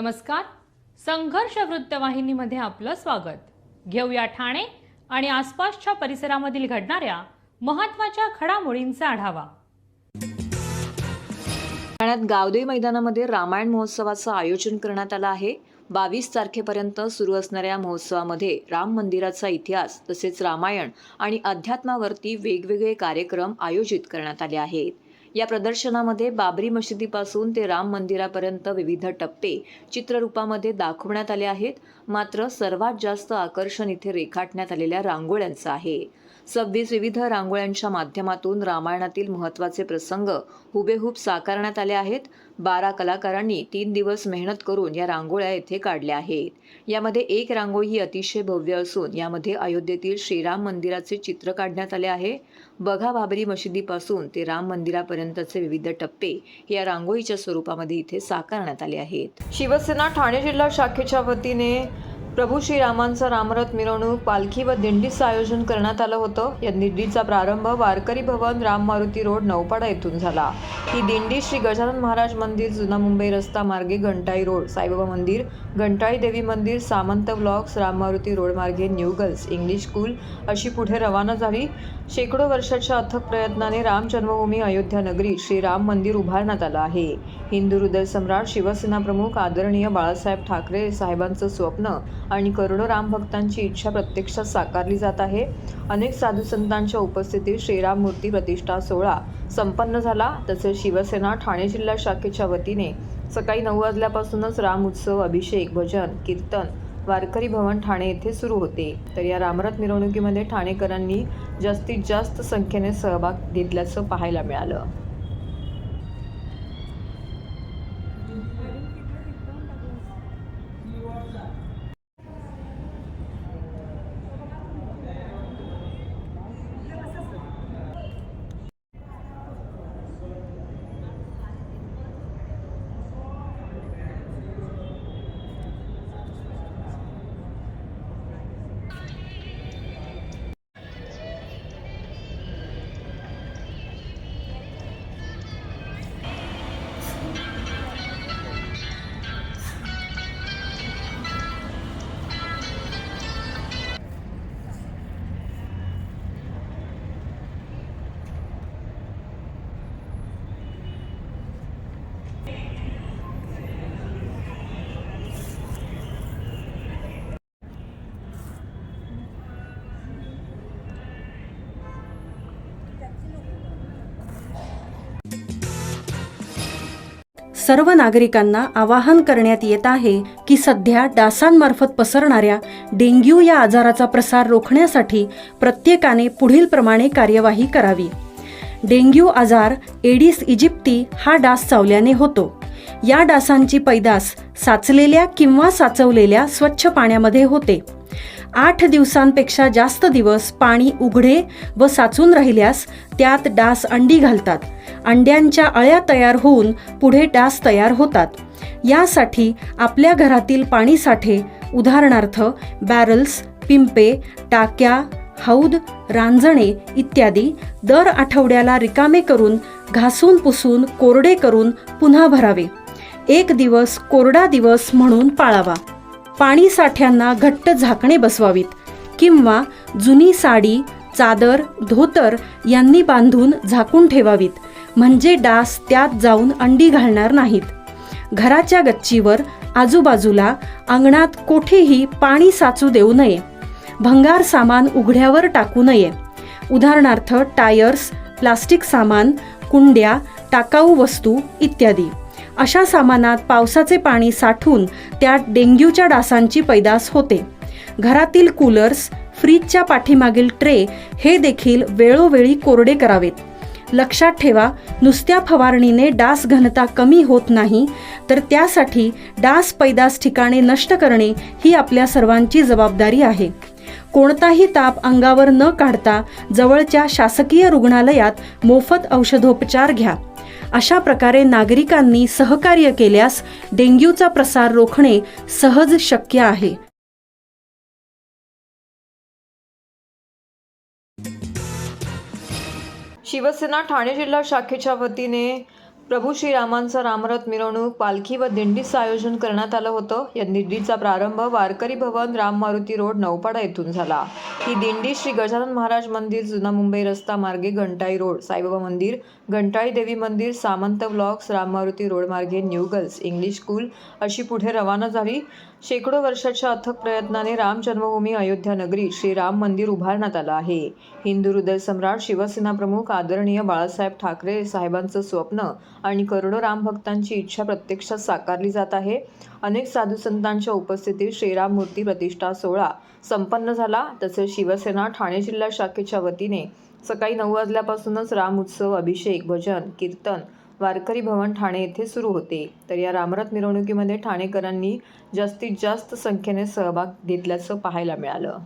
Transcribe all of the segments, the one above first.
नमस्कार. संघर्ष वृत्तवाहिनीमध्ये आपलं स्वागत. घेऊया ठाणे आणि आसपासच्या परिसरामधील घडणाऱ्या महत्त्वाच्या घडामोडींचा आढावा. ठाण्यात गावदेवी मैदानामध्ये रामायण महोत्सवाचं आयोजन करण्यात आलं आहे. 22 तारखेपर्यंत सुरू असणाऱ्या महोत्सवामध्ये राम मंदिराचा इतिहास तसेच रामायण आणि अध्यात्मावरती वेगवेगळे कार्यक्रम आयोजित करण्यात आले आहेत. या प्रदर्शनामध्ये बाबरी मशिदीपासून ते राम मंदिरापर्यंत विविध टप्पे चित्ररूपामध्ये दाखवण्यात आले आहेत. मात्र सर्वात जास्त आकर्षण इथे रेखाटण्यात आलेल्या रांगोळ्यांचं आहे. 26 विविध रांगोळ्यांच्या माध्यमातून रामायणातील महत्त्वाचे प्रसंग हुबेहूब साकारण्यात आले आहेत. 12 कलाकारांनी 3 दिवस मेहनत करून या रांगोळ्या येथे काढल्या आहेत. यामध्ये एक रांगोळी ही अतिशय भव्य असून यामध्ये अयोध्येतील श्रीराम मंदिराचे चित्र काढण्यात आले आहे. बघा, बाबरी मशिदीपासून ते राम मंदिरापर्यंतचे विविध टप्पे या रांगोळीच्या स्वरूपामध्ये इथे साकारण्यात आले आहेत. शिवसेना ठाणे जिल्हा शाखेच्या वतीने प्रभू श्रीरामांचा रामरथ मिरवणूक, पालखी व दिंडीचं आयोजन करण्यात आलं होतं. या दिंडीचा प्रारंभ वारकरी भवन, राम मारुती रोड, नौपाडा येथून झाला. ही दिंडी श्री गजानन महाराज मंदिर, जुना मुंबई रस्ता मार्गे घंटाई रोड, साईबाबा मंदिर, घंटाळी देवी मंदिर, सामंत ब्लॉक्स, राम मारुती रोड मार्गे न्यू गर्ल्स इंग्लिश स्कूल अशी पुढे रवाना झाली. शेकडो वर्षाच्या अथक प्रयत्नाने राम जन्मभूमी अयोध्या नगरी श्रीराम मंदिर उभारण्यात आलं आहे. हिंदू हृदय सम्राट शिवसेना प्रमुख आदरणीय बाळासाहेब ठाकरे साहेबांचं स्वप्न आणि करोडो राम भक्तांची इच्छा प्रत्यक्षात साकारली जात आहे. अनेक साधू संतांच्या उपस्थितीत श्रीराम मूर्ती प्रतिष्ठा सोहळा संपन्न झाला. तसेच शिवसेना ठाणे जिल्हा शाखेच्या वतीने सकाळी 9 वाजल्यापासूनच राम उत्सव, अभिषेक, भजन, कीर्तन वारकरी भवन ठाणे येथे सुरू होते. तर या रामरथ मिरवणुकीमध्ये ठाणेकरांनी जास्तीत जास्त संख्येने सहभाग घेतल्याचं पाहायला मिळालं. सर्व नागरिकांना आवाहन करण्यात येत आहे की सध्या डासांमार्फत पसरणाऱ्या डेंग्यू या आजाराचा प्रसार रोखण्यासाठी प्रत्येकाने पुढील प्रमाणे कार्यवाही करावी. डेंग्यू आजार एडिस इजिप्ती हा डास चावल्याने होतो. या डासांची पैदास साचलेल्या किंवा साचवलेल्या स्वच्छ पाण्यामध्ये होते. 8 दिवसांपेक्षा जास्त दिवस पाणी उघडे व साचून राहिल्यास त्यात डास अंडी घालतात. अंड्यांच्या अळ्या तयार होऊन पुढे डास तयार होतात. यासाठी आपल्या घरातील पाणी साठे, उदाहरणार्थ बॅरल्स, पिंपे, टाक्या, हौद, रांजणे इत्यादी दर आठवड्याला रिकामे करून घासून पुसून कोरडे करून पुन्हा भरावे. 1 दिवस कोरडा दिवस म्हणून पाळावा. पाणी साठ्यांना घट्ट झाकणे बसवावीत किंवा जुनी साडी, चादर, धोतर यांनी बांधून झाकून ठेवावीत, म्हणजे डास त्यात जाऊन अंडी घालणार नाहीत. घराच्या गच्चीवर, आजूबाजूला, अंगणात कोठेही पाणी साचू देऊ नये. भंगार सामान उघड्यावर टाकू नये. उदाहरणार्थ टायर्स, प्लास्टिक सामान, कुंड्या, टाकाऊ वस्तू इत्यादी. अशा सामानात पावसाचे पाणी साठून त्यात डेंग्यूच्या डासांची पैदास होते. घरातील कूलर्स, फ्रीजच्या पाठीमागील ट्रे हे देखील वेळोवेळी कोरडे करावेत. लक्षात ठेवा, नुसत्या फवारणीने डास घनता कमी होत नाही, तर त्यासाठी डास पैदास ठिकाणे नष्ट करणे ही आपल्या सर्वांची जबाबदारी आहे. कोणताही ताप अंगावर न काढता जवळच्या शासकीय रुग्णालयात मोफत औषधोपचार घ्या. अशा प्रकारे नागरिकांनी सहकार्य केल्यास डेंग्यूचा प्रसार रोखणे सहज शक्य आहे. शिवसेना ठाणे जिल्हा शाखेच्या वतीने प्रभू श्रीरामांचा रामरथ मिरवणूक पालखी व दिंडीचं आयोजन करण्यात आलं होतं. या दिंडीचा प्रारंभ वारकरी भवन राम मारुती रोड नौपाडा येथून झाला. ही दिंडी श्री गजानन महाराज मंदिर, जुना मुंबई रस्ता मार्गे घंटाई रोड, साईबाबा मंदिर, घंटाळी देवी मंदिर, सामंत ब्लॉक्स, राम मारुती रोड मार्गे न्यू गर्ल्स इंग्लिश स्कूल अशी पुढे रवाना झाली. शेकडो वर्षाच्या अथक प्रयत्नाने राम जन्मभूमी अयोध्या नगरी श्रीराम मंदिर उभारण्यात आलं आहे. हिंदू हृदय सम्राट शिवसेना प्रमुख आदरणीय बाळासाहेब ठाकरे साहेबांचं स्वप्न आणि करोडो रामभक्तांची इच्छा प्रत्यक्षात साकारली जात आहे. अनेक साधू संतांच्या उपस्थितीत श्रीराम मूर्ती प्रतिष्ठा सोहळा संपन्न झाला. तसेच शिवसेना ठाणे जिल्हा शाखेच्या वतीने सकाळी 9 वाजल्यापासूनच राम उत्सव, अभिषेक, भजन, कीर्तन वारकरी भवन ठाणे येथे सुरू होते. तर या रामरथ मिरवणुकीमध्ये ठाणेकरांनी जास्तीत जास्त संख्येने सहभाग घेतल्याचं पाहायला मिळालं.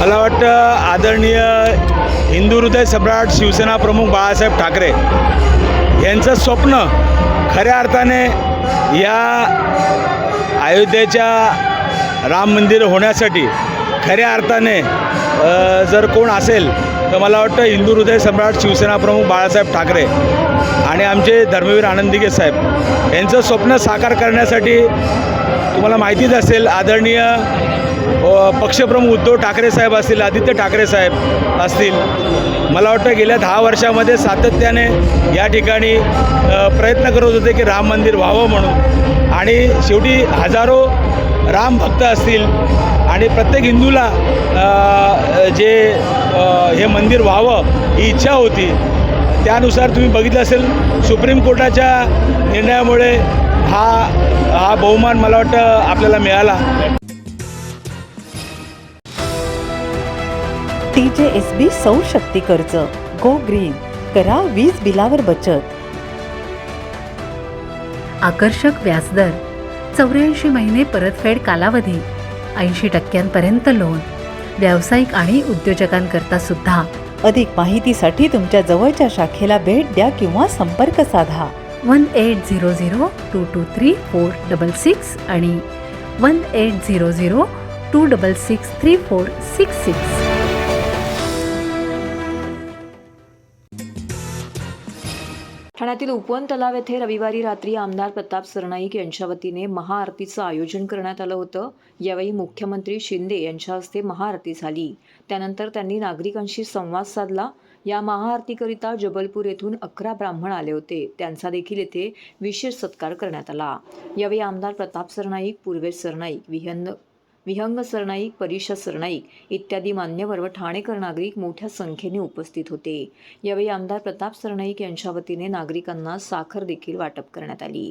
मला वाटतं आदरणीय हिंदू हृदय सम्राट शिवसेना प्रमुख बाळासाहेब ठाकरे यांचं स्वप्न खऱ्या अर्थाने या अयोध्येच्या राम मंदिर होण्यासाठी खऱ्या अर्थाने जर कोण असेल तर मला वाटतं हिंदू हृदय सम्राट शिवसेना प्रमुख बाळासाहेब ठाकरे आणि आमचे धर्मवीर आनंदीगे साहेब यांचं स्वप्न साकार करण्यासाठी तुम्हाला माहितीच असेल आदरणीय पक्षप्रमुख उद्धव ठाकरे साहेब असतील, आदित्य ठाकरे साहेब असतील, मला वाटतं गेल्या 10 वर्षामध्ये सातत्याने या ठिकाणी प्रयत्न करत होते की राम मंदिर व्हावं म्हणून. आणि शेवटी हजारो राम भक्त असतील आणि प्रत्येक हिंदूला जे हे मंदिर व्हावं ही इच्छा होती. त्यानुसार तुम्ही बघितलं असेल सुप्रीम कोर्टाच्या निर्णयामुळे हा बहुमान मला वाटतं आपल्याला मिळाला. TJSB सौर शक्ती कर्ज, गो ग्रीन, करा वीज बिलावर बचत. आकर्षक व्याजदर, 84 महिने परतफेड कालावधी, 80% लोन, व्यावसायिक आणि उद्योजकांकरता सुद्धा. अधिक माहितीसाठी तुमच्या जवळच्या शाखेला भेट द्या किंवा संपर्क साधा. 1800-223-466 आणि 1800-266-3466. ठाण्यातील उपवन तलाव येथे रविवारी रात्री आमदार प्रताप सरनाईक यांच्या वतीने महाआरतीचं आयोजन करण्यात आलं होतं. यावेळी मुख्यमंत्री शिंदे यांच्या हस्ते महाआरती झाली. त्यानंतर त्यांनी नागरिकांशी संवाद साधला. या महाआरतीकरिता जबलपूर येथून 11 ब्राह्मण आले होते. त्यांचा देखील येथे विशेष सत्कार करण्यात आला. यावेळी आमदार प्रताप सरनाईक, पूर्वेश सरनाईक, विहंग सरनाईक, परीक्षा सरनाईक इत्यादी मान्यवर व ठाणेकर नागरिक मोठ्या संख्येने उपस्थित होते. यावेळी आमदार प्रताप सरनाईक यांच्या वतीने नागरिकांना साखर देखील वाटप करण्यात आली.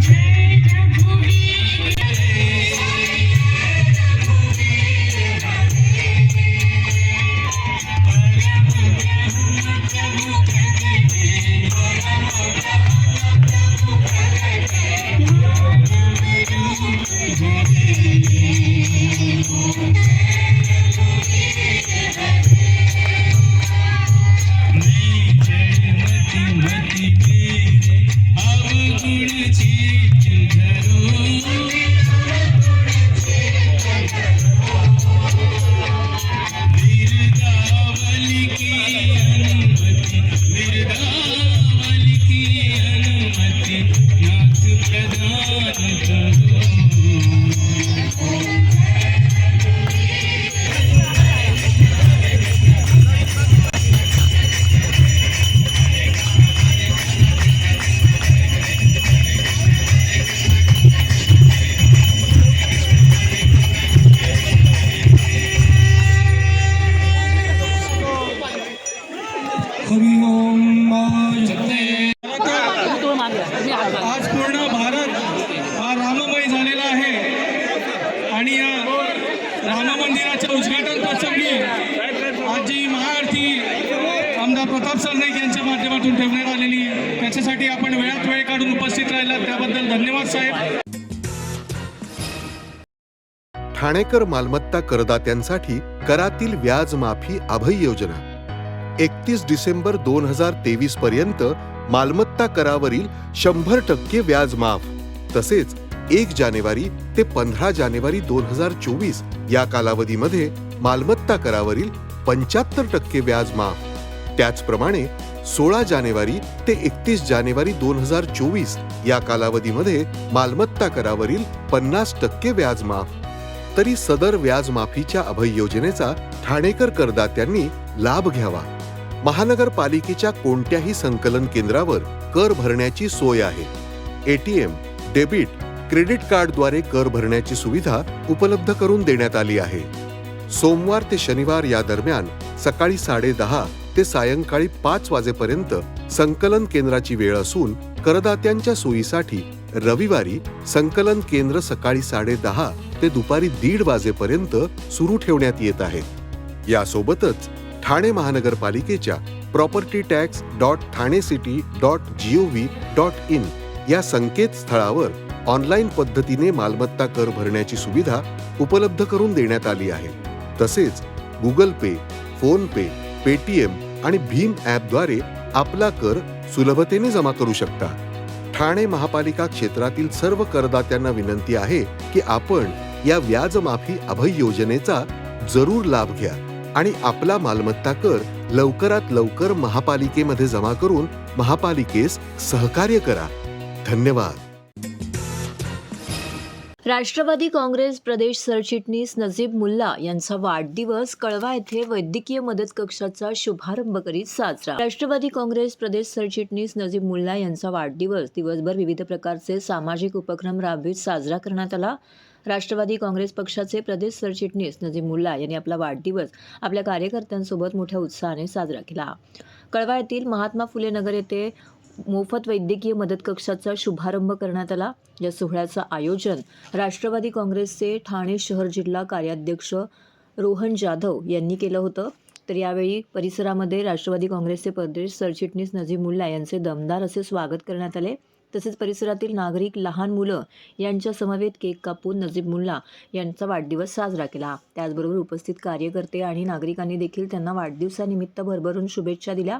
जय राहिला त्याबद्दल धन्यवाद साहेब. ठाणेकर मालमत्ता करदात्यांसाठी करातील व्याज माफी अभय योजना 31 डिसेंबर 2023 पर्यंत मालमत्ता करावरील 100% व्याज माफ. तसेच 1 जानेवारी ते 15 जानेवारी 2024 या कालावधीमध्ये मालमत्ता करावरील 75% व्याज माफ. त्याचप्रमाणे 16 जानेवारी ते 31 जानेवारी 2024 या कालावधीमध्ये मालमत्ता करावरील 50% व्याज माफ. तरी सदर व्याज माफीच्या अभय योजनेचा ठाणेकर करदात्यांनी लाभ घ्यावा. महानगरपालिकेच्या कोणत्याही संकलन केंद्रावर कर भरण्याची सोय आहे. ATM, डेबिट, क्रेडिट कार्डद्वारे कर भरण्याची सुविधा उपलब्ध करून देण्यात आली आहे. सोमवार ते शनिवार या दरम्यान सकाळी 10:30 ते सायंकाळी 5 वाजेपर्यंत संकलन केंद्राची वेळ असून करदात्यांच्या सोयीसाठी रविवारी संकलन केंद्र सकाळी 10:30 ते दुपारी 1:30 वाजेपर्यंत सुरू ठेवण्यात येत आहेत. यासोबतच ठाणे महानगरपालिकेच्या propertytax.thanecity.gov.in या संकेतस्थळावर ऑनलाईन पद्धतीने मालमत्ता कर भरण्याची सुविधा उपलब्ध करून देण्यात आली आहे. तसेच गुगल पे, फोन पे, पेटीएम आणि भीम ॲपद्वारे आपला कर सुलभतेने जमा करू शकता. ठाणे महापालिका क्षेत्रातील सर्व करदात्यांना विनंती आहे की आपण या व्याज माफी अभय योजनेचा जरूर लाभ घ्या आणि आपला मालमत्ता कर लवकरात लवकर महापालिकेमध्ये जमा करून महापालिकेस सहकार्य करा. धन्यवाद. राष्ट्रवादी काँग्रेस प्रदेश सरचिटणीस नजीब मुल्ला यांचा वाढदिवस कळवा येथे वैद्यकीय मदत कक्षाचा शुभारंभ करीत साजरा. राष्ट्रवादी काँग्रेस प्रदेश सरचिटणीस नजीब मुल्ला यांचा वाढदिवस दिवसभर विविध प्रकारचे सामाजिक उपक्रम राबवित साजरा करण्यात आला. राष्ट्रवादी काँग्रेस पक्षाचे प्रदेश सरचिटणीस नजीब मुल्ला यांनी आपला वाढदिवस आपल्या कार्यकर्त्यांसोबत मोठ्या उत्साहाने साजरा केला. कळवा येथील महात्मा फुले नगर येथे मोफत वैद्यकीय मदत कक्षाचा शुभारंभ करण्यात आला. या सोहळ्याचं आयोजन राष्ट्रवादी काँग्रेसचे ठाणे शहर जिल्हा कार्याध्यक्ष रोहन जाधव यांनी केलं होतं. तर यावेळी परिसरामध्ये राष्ट्रवादी काँग्रेसचे प्रदेश सरचिटणीस नजीब मुल्ला यांचे दमदार असे स्वागत करण्यात आले. तसेच परिसरातील नागरिक, लहान मुलं यांच्या समवेत केक कापून नजीब मुल्ला यांचा वाढदिवस साजरा केला. त्याचबरोबर उपस्थित कार्यकर्ते आणि नागरिकांनी देखील त्यांना वाढदिवसानिमित्त भरभरून शुभेच्छा दिल्या.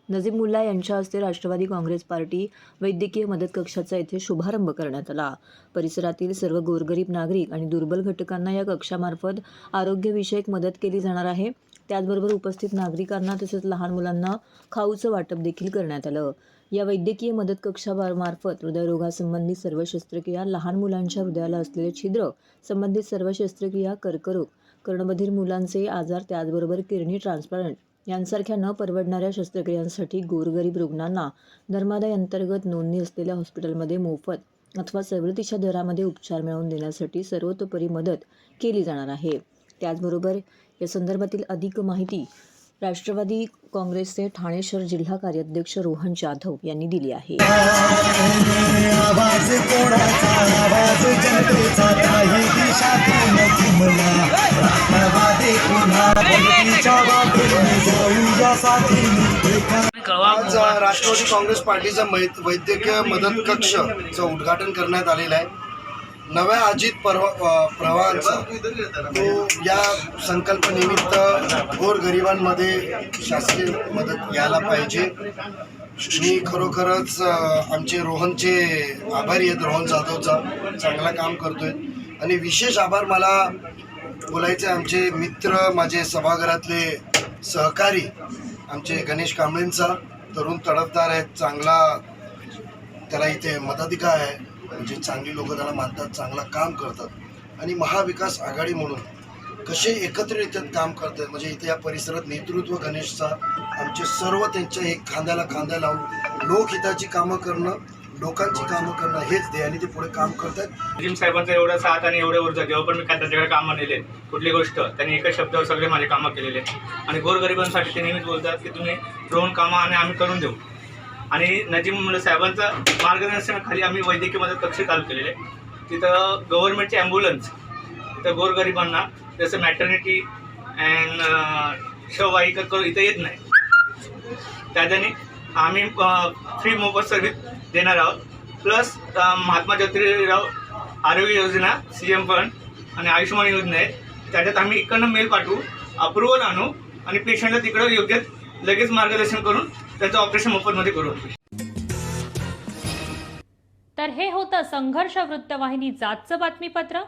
नजीब मुल्ला यांच्या हस्ते राष्ट्रवादी काँग्रेस पार्टी वैद्यकीय मदत कक्षाचा येथे शुभारंभ करण्यात आला. परिसरातील सर्व गोरगरीब नागरिक आणि दुर्बल घटकांना या कक्षामार्फत आरोग्यविषयक मदत केली जाणार आहे. त्याचबरोबर उपस्थित नागरिकांना तसेच लहान मुलांना खाऊचं वाटप देखील करण्यात आलं. या वैद्यकीय मदत कक्षामार्फत हृदयरोगासंबंधी सर्व शस्त्रक्रिया, लहान मुलांच्या हृदयाला असलेले छिद्र संबंधित सर्व शस्त्रक्रिया, कर्करोग, कर्णबधिर मुलांचे आजार, त्याचबरोबर किडनी ट्रान्सप्लांट यांसारख्या न परवडणाऱ्या शस्त्रक्रियांसाठी गोरगरीब रुग्णांना नर्मदा अंतर्गत नोंदणी असलेल्या हॉस्पिटलमध्ये मोफत अथवा सवलतीच्या दरामध्ये उपचार मिळवून देण्यासाठी सर्वतोपरी मदत केली जाणार आहे. त्याचबरोबर या संदर्भातील अधिक माहिती राष्ट्रवादी काँग्रेसचे ठाणे शहर जिल्हा कार्याध्यक्ष रोहन जाधव यांनी दिली आहे. आज राष्ट्रवादी काँग्रेस पार्टीचा वैद्यकीय मदत कक्षचं उद्घाटन करण्यात आलेलं आहे. नव्या अजित प्रवाहांचा तो या संकल्पनेनिमित्त गोरगरिबांमध्ये शासकीय मदत यायला पाहिजे. मी खरोखरच आमचे रोहनचे आभारी आहेत. रोहन जाधवचा चांगला काम करतोय आणि विशेष आभार मला बोलायचे आमचे मित्र, माझे सभागृहातले सहकारी, आमचे गणेश कांबळेंचा. तरुण तडफदार आहेत, चांगला त्याला इथे मताधिकार आहे, म्हणजे चांगली लोक त्याला मानतात, चांगला काम करतात आणि महाविकास आघाडी म्हणून कसे एकत्रित काम करतात. म्हणजे इथे या परिसरात नेतृत्व गणेशचा, आमचे सर्व त्यांच्या एक खांद्याला खांदा लावून लोकहिताची कामं करणं, लोकांची कामं करणं हेच ध्येयाने ते पुढे काम करतात. जिम साहेबांचा एवढा साथ आणि एवढे ऊर्जा, जेव्हा पण मी काय त्यांच्याकडे कामं नेले, कुठली गोष्ट त्यांनी एका शब्दावर सगळे माझे कामं केलेले आणि गोरगरिबांसाठी ते नेहमीच बोलतात की तुम्ही रोहन कामं आणि आम्ही करून देऊ. आणि नजीब मुल्ला साहेबांचा मार्गदर्शनाखाली आम्ही वैद्यकीय मदत कक्ष चालू केलेले. तिथं गव्हर्नमेंटची ॲम्ब्युलन्स तिथं गोरगरिबांना जसं मॅटर्निटी अँड शववाहिका इथं येत नाही, त्याच्याने आम्ही फ्री मोफत सर्व्हिस देणार आहोत. Plus Mahatma Jyotirao Arogya Yojana CM fund आणि आयुष्यमान योजना आहेत. त्याच्यात आम्ही इकडनं मेल पाठवू, अप्रुव्हल आणू आणि पेशंटला तिकडं योग्य लगेच मार्गदर्शन करून त्याचं ऑपरेशन मोफतमध्ये करू. तर हे होतं संघर्ष वृत्तवाहिनीचं आजचं बातमीपत्र.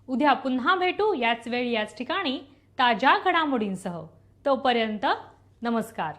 उद्या पुन्हा भेटू याच वेळी याच ठिकाणी ताज्या घडामोडींसह. तोपर्यंत नमस्कार.